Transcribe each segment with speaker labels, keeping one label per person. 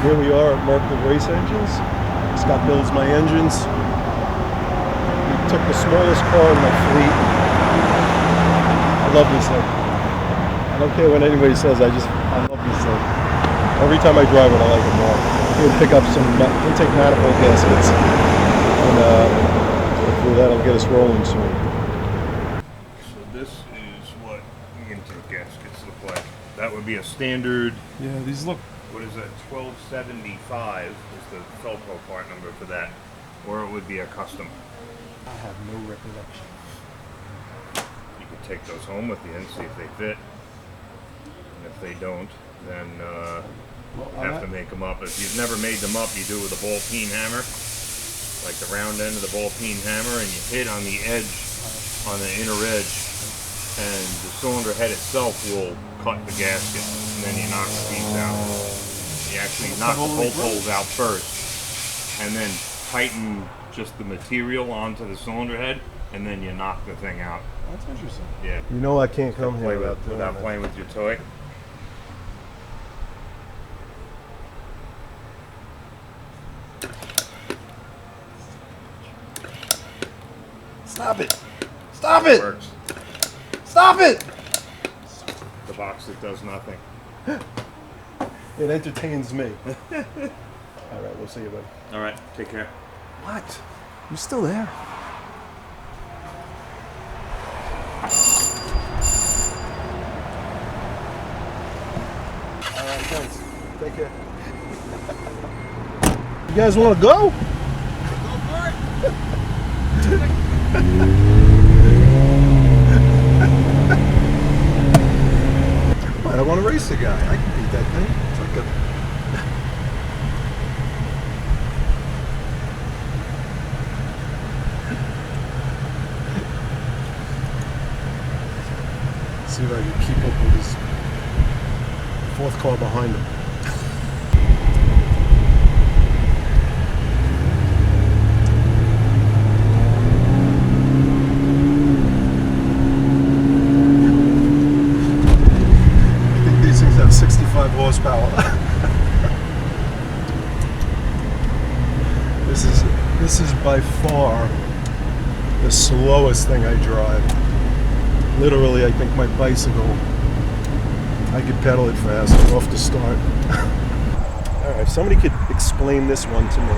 Speaker 1: Here we are at Mercury Race Engines. Scott builds my engines. We took the smallest car in my fleet. I love this thing. I don't care what anybody says, I love this thing. Every time I drive it, I like it more. I'm gonna pick up some intake manifold gaskets, and hopefully that'll get us rolling soon.
Speaker 2: So this is what intake gaskets look like. That would be a standard.
Speaker 1: Yeah, these look.
Speaker 2: What is that? 1275 is the Felco part number for that, or it would be a custom.
Speaker 1: I have no recollection.
Speaker 2: You could take those home with you and see if they fit. And if they don't, then have to make them up. If you've never made them up, you do it with a ball peen hammer, like the round end of the ball peen hammer, and you hit on the edge, on the inner edge, and the cylinder head itself will cut the gasket, and then you knock the piece out. You actually knock the bolt holes out first, and then tighten just the material onto the cylinder head, and then you knock the thing out.
Speaker 1: That's interesting.
Speaker 2: Yeah.
Speaker 1: You know I can't come here
Speaker 2: without playing with your toy.
Speaker 1: Stop it! Stop it!
Speaker 2: Works.
Speaker 1: Stop it!
Speaker 2: The box that does nothing.
Speaker 1: It entertains me. All right, we'll see you, buddy.
Speaker 2: All right, take care.
Speaker 1: What? You still there? All right, thanks. Take care. You guys want to go?
Speaker 3: Go for it.
Speaker 1: I don't want to race the guy. I can beat that thing. It's like a... See if I can keep up with his fourth car behind him. I think these things have 65 horsepower. This is by far the slowest thing I drive. Literally, I think my bicycle, I could pedal it fast off the start. All right, if somebody could explain this one to me.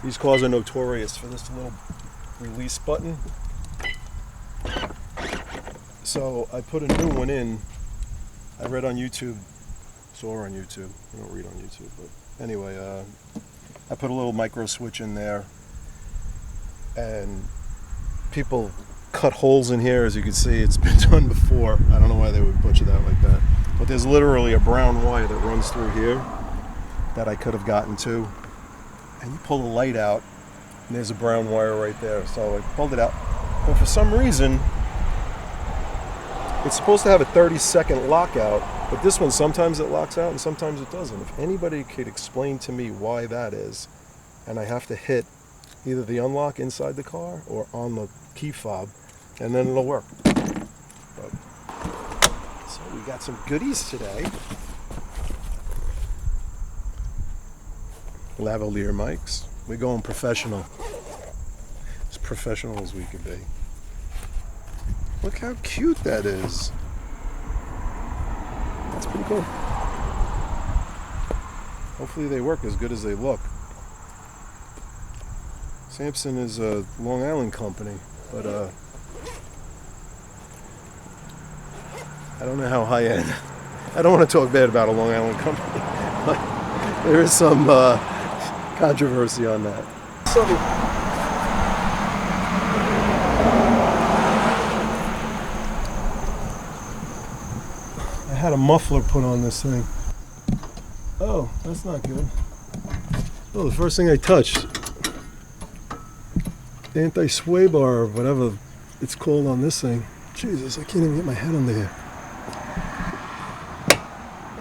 Speaker 1: These cars are notorious for this little release button. So I put a new one in. I read on YouTube, saw on YouTube. I don't read on YouTube, but anyway, I put a little micro switch in there. And people cut holes in here, as you can see. It's been done before. I don't know why they would butcher that like that. But there's literally a brown wire that runs through here that I could have gotten to. And you pull the light out, and there's a brown wire right there. So I pulled it out. But for some reason, it's supposed to have a 30-second lockout, but this one, sometimes it locks out and sometimes it doesn't. If anybody could explain to me why that is, and I have to hit either the unlock inside the car or on the key fob, and then it'll work. But, so we got some goodies today. Lavalier mics. We're going professional. As professional as we could be. Look how cute that is. That's pretty cool. Hopefully they work as good as they look. Samson is a Long Island company, but I don't know how high end. I don't want to talk bad about a Long Island company, but there is some controversy on that. So I had a muffler put on this thing. Oh, that's not good. Oh, the first thing I touched. Anti-sway bar, or whatever it's called on this thing. Jesus, I can't even get my head under here.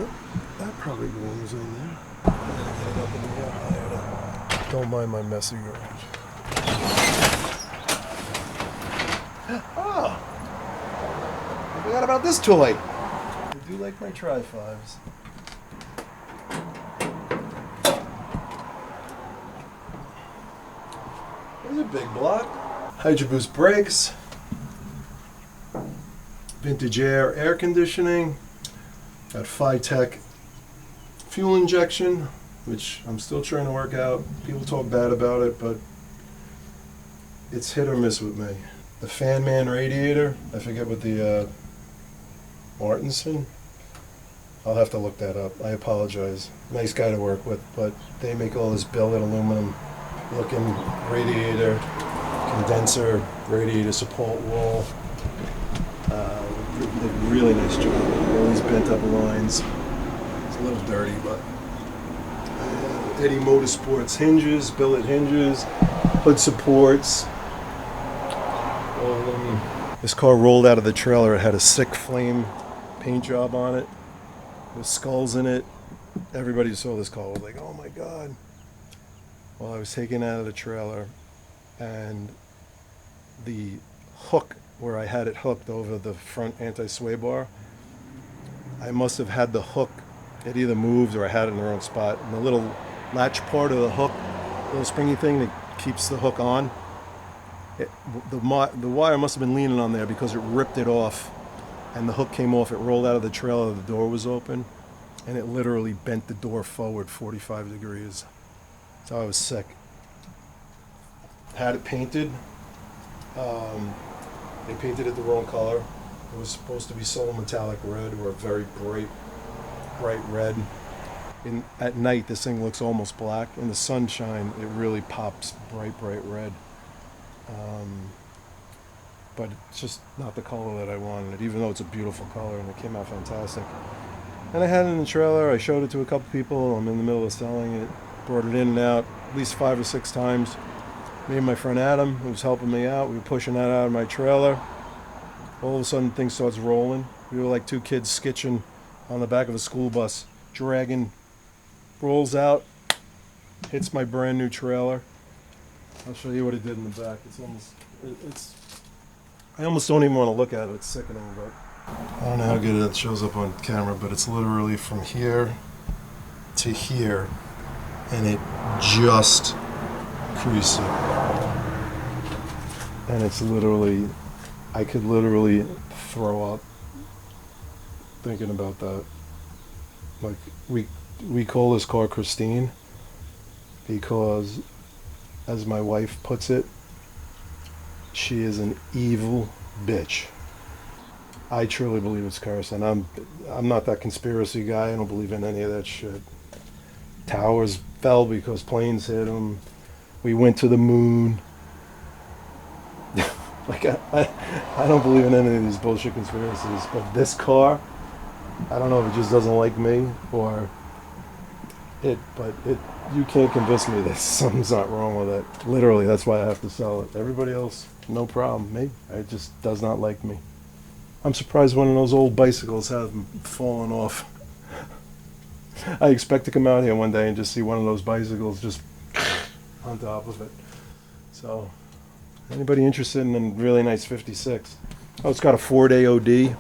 Speaker 1: Oh, that probably belongs in there. Get it up in the air higher. Don't mind my messy garage. Oh! I forgot about this toy. do like my tri-5s. There's a big block. Hydro Boost brakes. Vintage air conditioning. Got Phi-Tech fuel injection, which I'm still trying to work out. People talk bad about it, but it's hit or miss with me. The Fan Man radiator, I forget what the Martinson. I'll have to look that up. I apologize. Nice guy to work with, but they make all this billet aluminum looking radiator, condenser, radiator support wall. They did a really nice job. All these bent up lines. It's a little dirty, but Eddie Motorsports hinges, billet hinges, hood supports. This car rolled out of the trailer. It had a sick flame paint job on it with skulls in it. Everybody who saw this car was like, oh my God. Well, I was taken out of the trailer, and the hook where I had it hooked over the front anti-sway bar, I must have had the hook, it either moved or I had it in the wrong spot. And the little latch part of the hook, little springy thing that keeps the hook on, the wire must have been leaning on there because it ripped it off, and the hook came off. It rolled out of the trailer, the door was open, and it literally bent the door forward 45 degrees. So I was sick. Had it painted. They painted it the wrong color. It was supposed to be soul metallic red, or a very bright red. At night, this thing looks almost black. In the sunshine, it really pops bright red. But it's just not the color that I wanted, even though it's a beautiful color, and it came out fantastic. And I had it in the trailer. I showed it to a couple people. I'm in the middle of selling it. Brought it in and out at least 5 or 6 times. Me and my friend Adam, who was helping me out, we were pushing that out of my trailer. All of a sudden, things starts rolling. We were like 2 kids skitching on the back of a school bus, dragging, rolls out, hits my brand new trailer. I'll show you what it did in the back. I almost don't even want to look at it. It's sickening, but I don't know how good it shows up on camera, but it's literally from here to here, and it just creased it. And it's literally, I could literally throw up thinking about that. Like, we call this car Christine because, as my wife puts it, she is an evil bitch. I truly believe it's cursed, and I'm not that conspiracy guy. I don't believe in any of that shit. Towers fell because planes hit them. We went to the moon. Like, I don't believe in any of these bullshit conspiracies, but this car, I don't know if it just doesn't like me or you can't convince me that something's not wrong with it. Literally, that's why I have to sell it. Everybody else, no problem. Me, it just does not like me. I'm surprised one of those old bicycles hasn't fallen off. I expect to come out here one day and just see one of those bicycles just on top of it. So, anybody interested in a really nice 56? Oh, it's got a Ford AOD.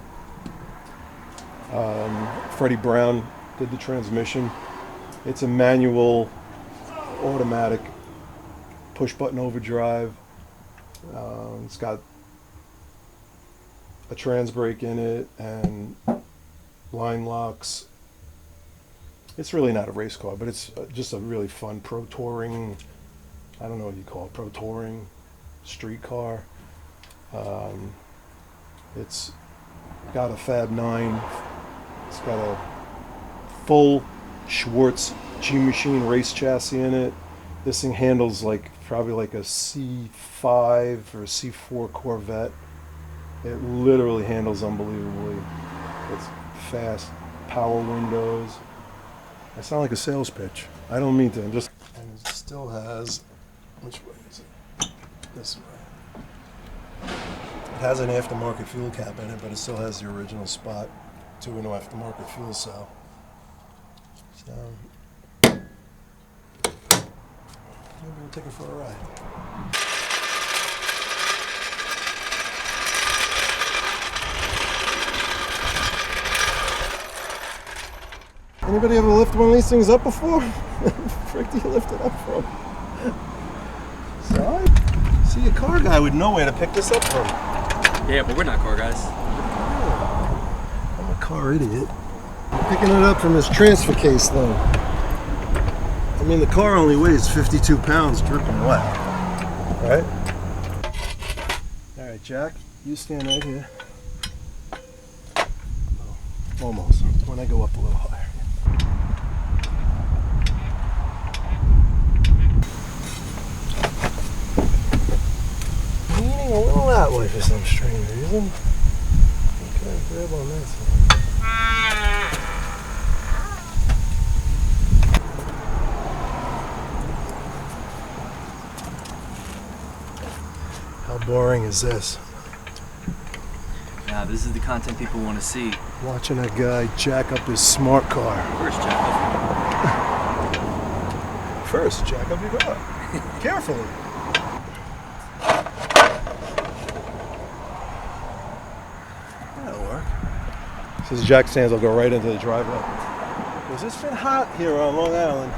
Speaker 1: Freddie Brown did the transmission. It's a manual, automatic, push-button overdrive. It's got a trans brake in it and line locks. It's really not a race car, but it's just a really fun pro touring, I don't know what you call it, pro touring street car. It's got a Fab 9. It's got a full Schwartz G-Machine race chassis in it. This thing handles like probably like a C5 or a C4 Corvette. It literally handles unbelievably. It's fast, power windows. I sound like a sales pitch. I don't mean to. And it still has, which way is it? This way. It has an aftermarket fuel cap in it, but it still has the original spot to an aftermarket fuel cell. So maybe we'll take it for a ride. Anybody ever lift one of these things up before? Frick do you lift it up from? Side? See, a car guy would know where to pick this up from.
Speaker 4: Yeah, but we're not car guys.
Speaker 1: I'm a car idiot. I'm picking it up from this transfer case though. I mean, the car only weighs 52 pounds dripping wet. Right? Alright, Jack, you stand right here. Almost. When I go up a little higher. Leaning a little that way for some strange reason. Okay, grab on that side. How boring is this?
Speaker 4: Nah, this is the content people want to see.
Speaker 1: Watching a guy jack up his smart car.
Speaker 4: First, Jack.
Speaker 1: First, jack up your car. Carefully. That'll work. This is jack stands. I'll go right into the driveway. Because it's been hot here on Long Island.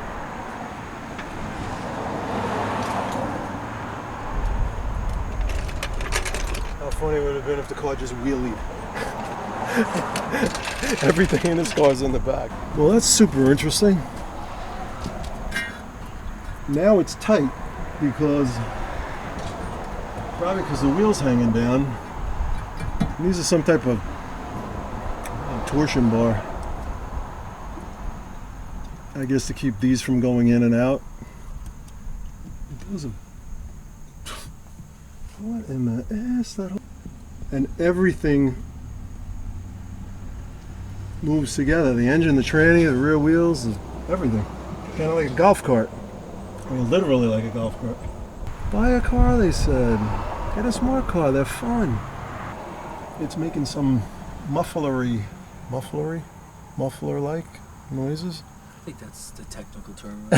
Speaker 1: How funny would it have been if the car just wheelied. Everything in this car is in the back. Well, that's super interesting. Now it's tight because probably because the wheel's hanging down. And these are some type of torsion bar. I guess to keep these from going in and out. Those are, what in the ass? That whole, and everything moves together. The engine, the tranny, the rear wheels, everything. Kind of like a golf cart. I mean, literally like a golf cart. Buy a car, they said. Get a smart car, they're fun. It's making some muffler-like noises.
Speaker 4: I think that's the technical term.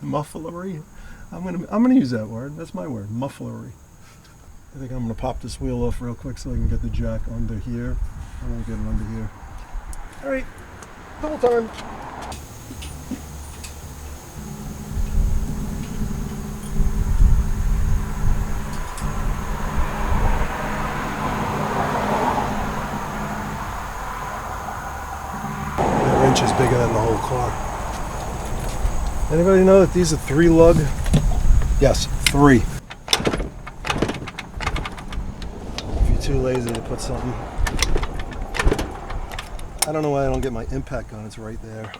Speaker 1: Mufflery. I'm gonna use that word. That's my word. Mufflery. I think I'm gonna pop this wheel off real quick so I can get the jack under here. I want to get it under here. All right, double time. That wrench is bigger than the whole car. Anybody know that these are 3 lug? Yes, 3. If you're too lazy to put something. I don't know why I don't get my impact gun. It's right there.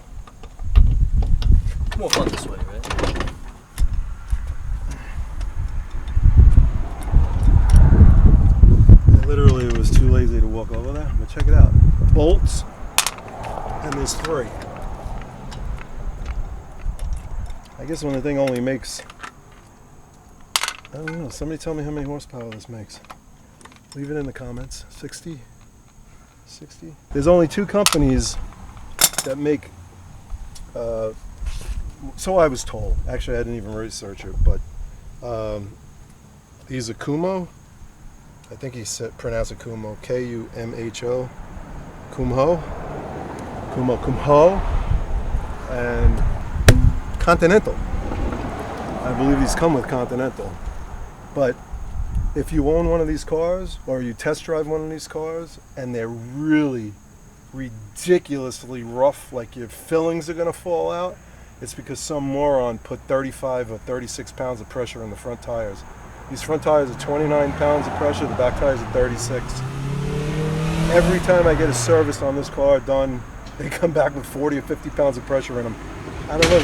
Speaker 4: More fun this way, right?
Speaker 1: I literally was too lazy to walk over there, but check it out. Bolts, and there's 3. I guess when the thing only makes, I don't know, somebody tell me how many horsepower this makes. Leave it in the comments. 60? 60? There's only 2 companies that make, so I was told. Actually, I didn't even research it, but these are Kumho. I think he said pronounce it Kumho. Kumho. Kumho. And Continental. I believe these come with Continental. But if you own one of these cars or you test drive one of these cars and they're really ridiculously rough, like your fillings are going to fall out, it's because some moron put 35 or 36 pounds of pressure in the front tires. These front tires are 29 pounds of pressure, the back tires are 36. Every time I get a service on this car done, they come back with 40 or 50 pounds of pressure in them. I don't know.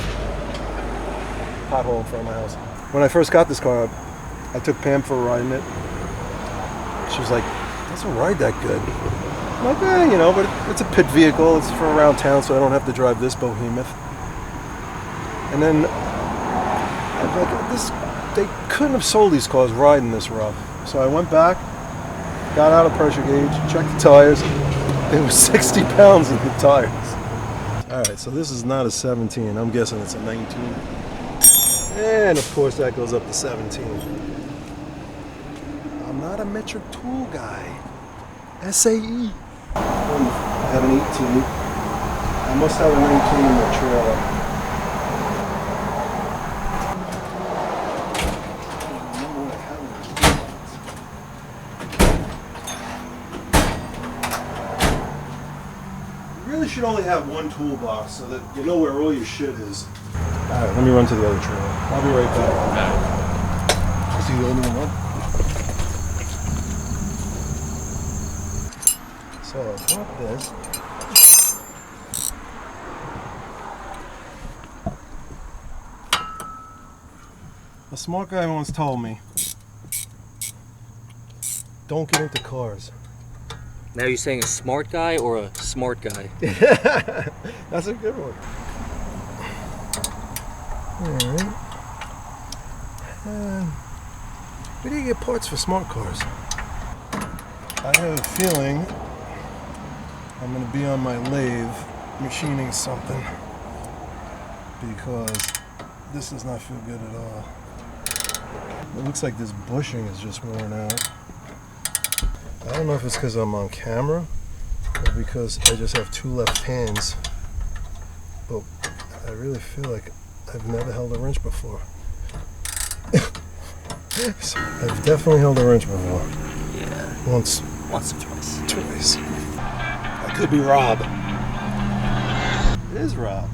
Speaker 1: Pothole in front of my house. When I first got this car, I took Pam for a ride in it. She was like, doesn't ride that good. I'm like, you know, but it's a pit vehicle. It's for around town, so I don't have to drive this behemoth. And then, I was like, they couldn't have sold these cars riding this rough. So I went back, got out a pressure gauge, checked the tires. There was 60 pounds in the tires. All right, so this is not a 17. I'm guessing it's a 19. And of course that goes up to 17. I'm not a metric tool guy. SAE. I have an 18. I I must have a 19 in the trailer. You really should only have one toolbox so that you know where all your shit is. Alright, let me run to the other trailer. I'll be right back. Is he the only one? So I bought this. A smart guy once told me, don't get into cars.
Speaker 4: Now you're saying a smart guy or a smart guy?
Speaker 1: That's a good one. Alright. Where do you get parts for smart cars? I have a feeling I'm going to be on my lathe machining something because this does not feel good at all. It looks like this bushing is just worn out. I don't know if it's because I'm on camera or because I just have two left hands, but I really feel like I've never held a wrench before. So I've definitely held a wrench before.
Speaker 4: Yeah.
Speaker 1: Once
Speaker 4: Once or twice.
Speaker 1: Twice. I could be Rob. It is Rob.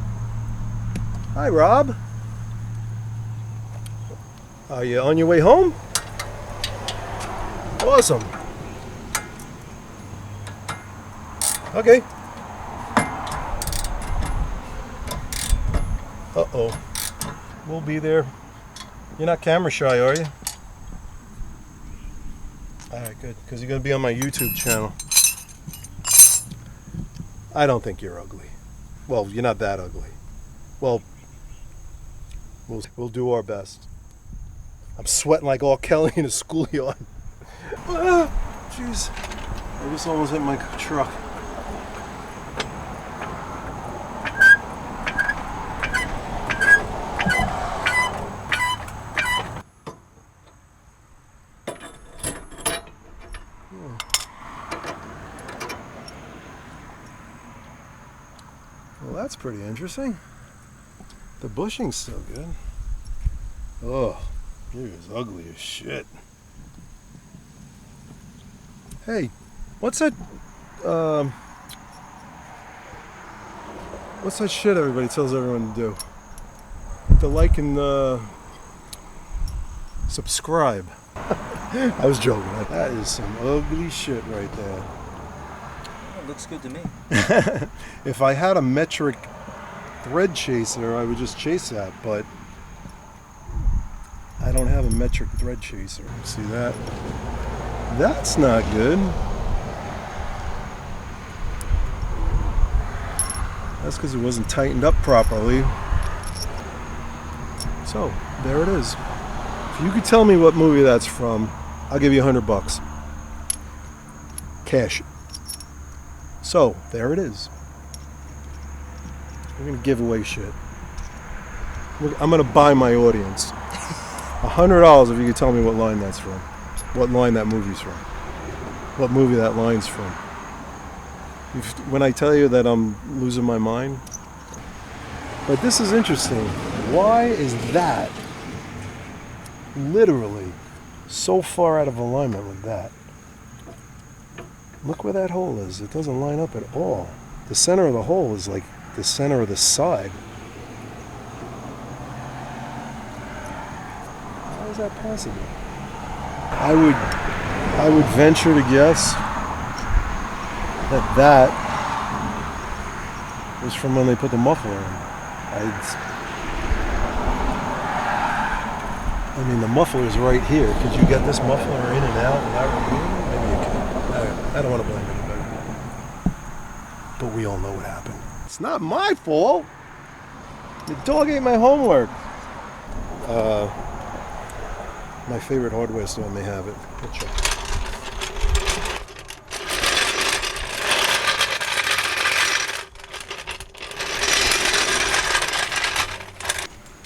Speaker 1: Hi, Rob. Are you on your way home? Awesome. Okay. Uh-oh. We'll be there. You're not camera shy, are you? Alright, good. Because you're going to be on my YouTube channel. I don't think you're ugly. Well, you're not that ugly. Well, we'll do our best. I'm sweating like all Kelly in a schoolyard. Jeez. I just almost hit my truck. Well, that's pretty interesting. The bushing's still good. Oh, he was ugly as shit. Hey, what's that shit everybody tells everyone to do? To like and subscribe. I was joking. That is some ugly shit right there.
Speaker 4: It looks good to me.
Speaker 1: If I had a metric thread chaser, I would just chase that, but I don't have a metric thread chaser. See that? That's not good. That's because it wasn't tightened up properly. So, there it is. If you could tell me what movie that's from, I'll give you $100. Cash. So, there it is. We're going to give away shit. I'm going to buy my audience $100 if you could tell me what line that's from. What line that movie's from. What movie that line's from. When I tell you that I'm losing my mind. But this is interesting. Why is that literally so far out of alignment with that? Look where that hole is. It doesn't line up at all. The center of the hole is like the center of the side. How is that possible? I would venture to guess that was from when they put the muffler in. I mean, the muffler is right here. Could you get this muffler in and out without removing it? Maybe you can. I don't want to blame anybody. But we all know what happened. It's not my fault. The dog ate my homework. My favorite hardware store may have it. We'll check.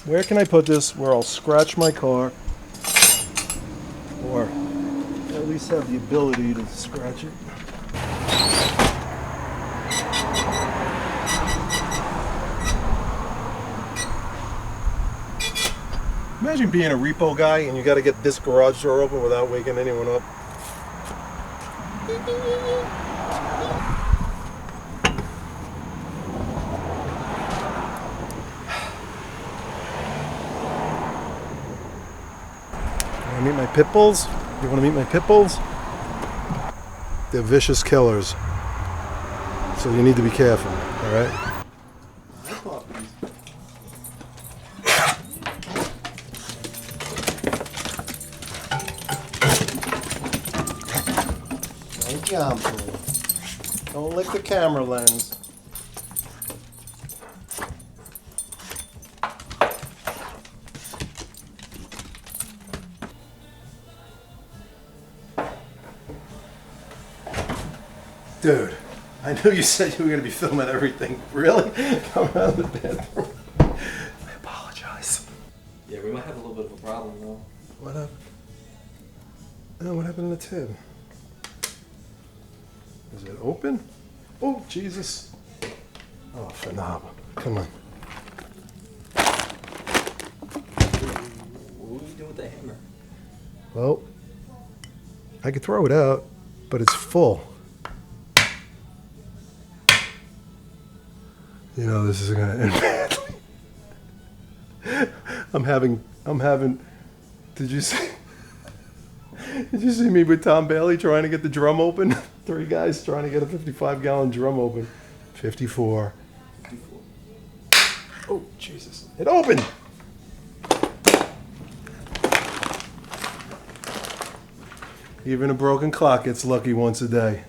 Speaker 1: Where can I put this where I'll scratch my car or at least have the ability to scratch it? Imagine being a repo guy and you got to get this garage door open without waking anyone up. Want to meet my pit bulls? You want to meet my pit bulls? They're vicious killers. So you need to be careful, all right? Don't lick the camera lens. Dude, I knew you said you were going to be filming everything. Really? Come out of the bathroom. I apologize.
Speaker 4: Yeah, we might have a little bit of a problem though.
Speaker 1: What happened? Oh, what happened to the tib? Is it open? Oh, Jesus. Oh, phenomenal. Come on.
Speaker 4: What are you doing with the hammer?
Speaker 1: Well, I could throw it out, but it's full. You know, this is going to end badly. I'm having, did you see me with Tom Bailey trying to get the drum open? 3 guys trying to get a 55-gallon drum open. 54. Oh, Jesus. It opened! Even a broken clock gets lucky once a day.